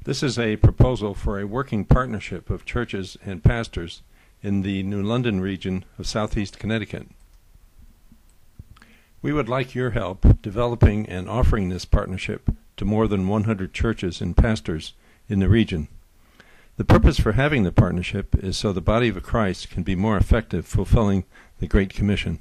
This is a proposal for a working partnership of churches and pastors in the New London region of Southeast Connecticut. We would like your help developing and offering this partnership to more than 100 churches and pastors in the region. The purpose for having the partnership is so the body of Christ can be more effective fulfilling the Great Commission.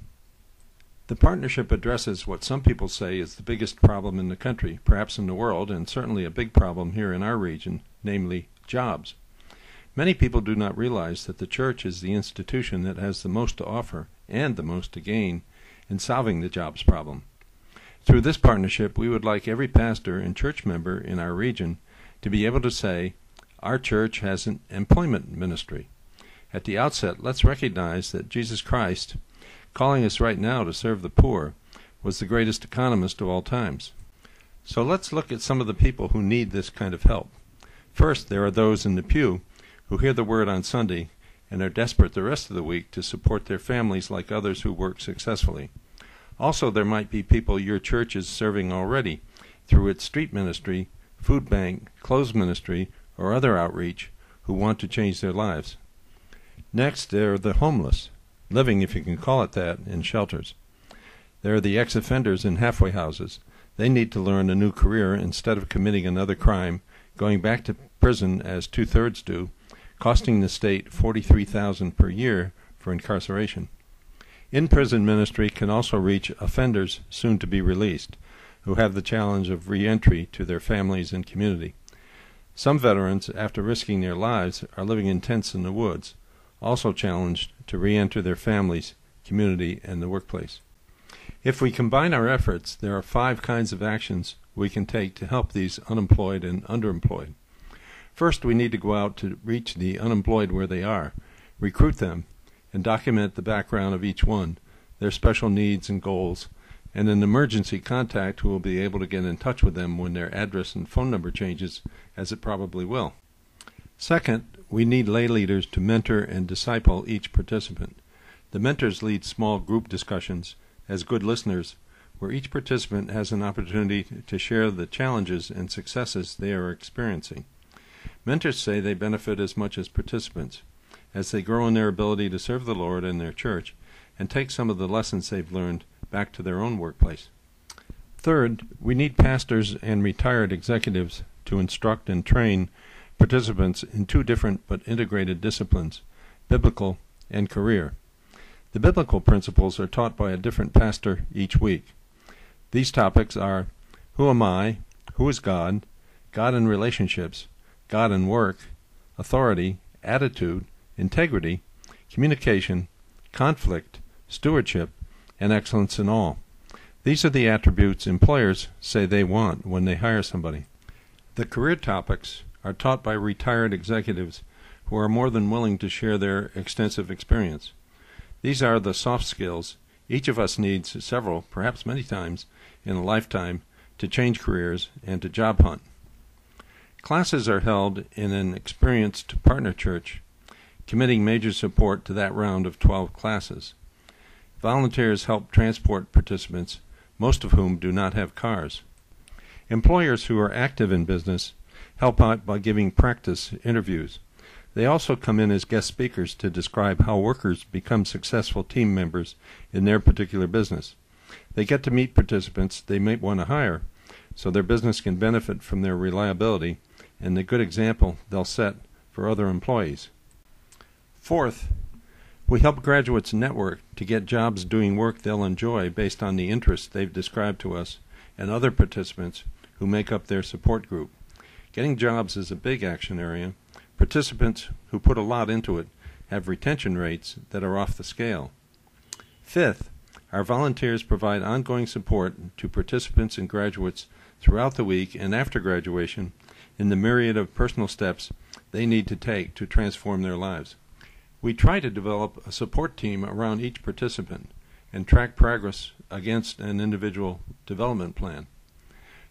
The partnership addresses what some people say is the biggest problem in the country, perhaps in the world, and certainly a big problem here in our region, namely jobs. Many people do not realize that the church is the institution that has the most to offer and the most to gain in solving the jobs problem. Through this partnership, we would like every pastor and church member in our region to be able to say, our church has an employment ministry. At the outset, let's recognize that Jesus Christ, calling us right now to serve the poor, was the greatest economist of all times. So let's look at some of the people who need this kind of help. First, there are those in the pew who hear the word on Sunday and are desperate the rest of the week to support their families like others who work successfully. Also, there might be people your church is serving already through its street ministry, food bank, clothes ministry, or other outreach who want to change their lives. Next, there are the homeless, living, if you can call it that, in shelters. There are the ex-offenders in halfway houses. They need to learn a new career instead of committing another crime, going back to prison as two-thirds do, costing the state $43,000 per year for incarceration. In-prison ministry can also reach offenders soon to be released, who have the challenge of re-entry to their families and community. Some veterans, after risking their lives, are living in tents in the woods, also challenged to re-enter their families, community, and the workplace. If we combine our efforts, there are 5 kinds of actions we can take to help these unemployed and underemployed. First, we need to go out to reach the unemployed where they are, recruit them, and document the background of each one, their special needs and goals, and an emergency contact who will be able to get in touch with them when their address and phone number changes, as it probably will. Second, we need lay leaders to mentor and disciple each participant. The mentors lead small group discussions as good listeners, where each participant has an opportunity to share the challenges and successes they are experiencing. Mentors say they benefit as much as participants, as they grow in their ability to serve the Lord and their church, and take some of the lessons they've learned back to their own workplace. Third, we need pastors and retired executives to instruct and train participants in 2 different but integrated disciplines, biblical and career. The biblical principles are taught by a different pastor each week. These topics are, who am I, who is God, God and relationships, God and work, authority, attitude, integrity, communication, conflict, stewardship, and excellence in all. These are the attributes employers say they want when they hire somebody. The career topics are taught by retired executives who are more than willing to share their extensive experience. These are the soft skills each of us needs several, perhaps many times, in a lifetime to change careers and to job hunt. Classes are held in an experienced partner church, committing major support to that round of 12 classes. Volunteers help transport participants, most of whom do not have cars. Employers who are active in business help out by giving practice interviews. They also come in as guest speakers to describe how workers become successful team members in their particular business. They get to meet participants they might want to hire, so their business can benefit from their reliability and the good example they'll set for other employees. Fourth, we help graduates network to get jobs doing work they'll enjoy based on the interests they've described to us and other participants who make up their support group. Getting jobs is a big action area. Participants who put a lot into it have retention rates that are off the scale. Fifth, our volunteers provide ongoing support to participants and graduates throughout the week and after graduation in the myriad of personal steps they need to take to transform their lives. We try to develop a support team around each participant and track progress against an individual development plan.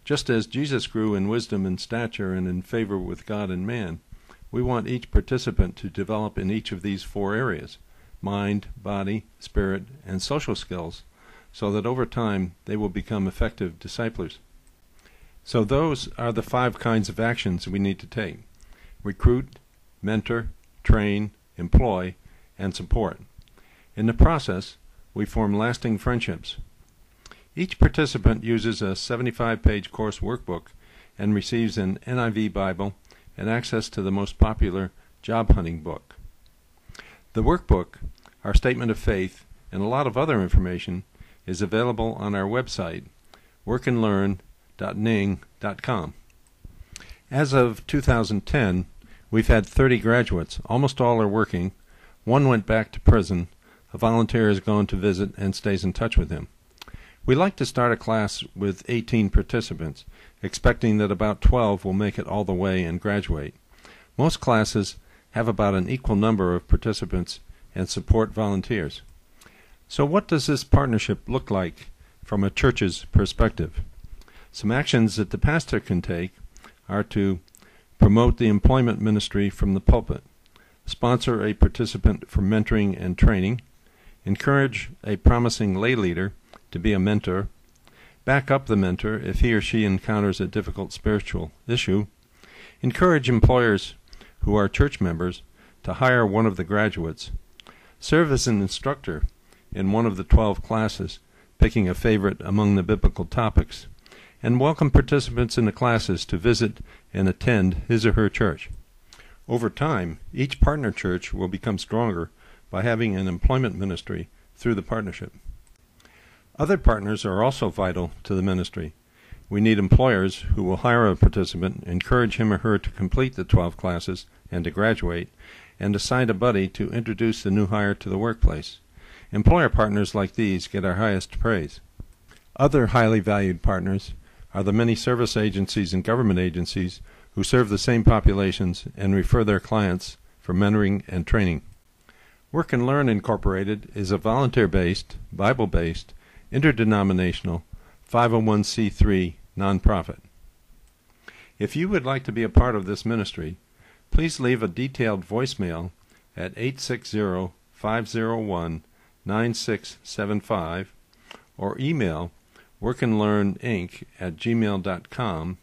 Just as Jesus grew in wisdom and stature and in favor with God and man, we want each participant to develop in each of these 4 areas, mind, body, spirit, and social skills, so that over time they will become effective disciplers. So those are the 5 kinds of actions we need to take: recruit, mentor, train, employ, and support. In the process, we form lasting friendships. Each participant uses a 75-page course workbook and receives an NIV Bible and access to the most popular job hunting book. The workbook, our statement of faith, and a lot of other information is available on our website, workandlearn.ning.com. As of 2010, we've had 30 graduates. Almost all are working. 1 went back to prison. A volunteer has gone to visit and stays in touch with him. We like to start a class with 18 participants, expecting that about 12 will make it all the way and graduate. Most classes have about an equal number of participants and support volunteers. So what does this partnership look like from a church's perspective? Some actions that the pastor can take are to promote the employment ministry from the pulpit, sponsor a participant for mentoring and training, encourage a promising lay leader to be a mentor, back up the mentor if he or she encounters a difficult spiritual issue, encourage employers who are church members to hire one of the graduates, serve as an instructor in one of the 12 classes, picking a favorite among the biblical topics, and welcome participants in the classes to visit and attend his or her church. Over time, each partner church will become stronger by having an employment ministry through the partnership. Other partners are also vital to the ministry. We need employers who will hire a participant, encourage him or her to complete the 12 classes and to graduate, and assign a buddy to introduce the new hire to the workplace. Employer partners like these get our highest praise. Other highly valued partners are the many service agencies and government agencies who serve the same populations and refer their clients for mentoring and training. Work and Learn Incorporated is a volunteer-based, Bible-based, interdenominational 501c3 nonprofit. If you would like to be a part of this ministry, please leave a detailed voicemail at 860-501-9675 or email workandlearninc@gmail.com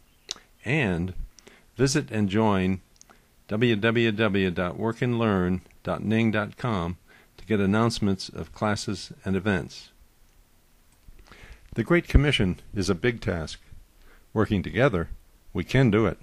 and visit and join www.workandlearn.ning.com to get announcements of classes and events. The Great Commission is a big task. Working together, we can do it.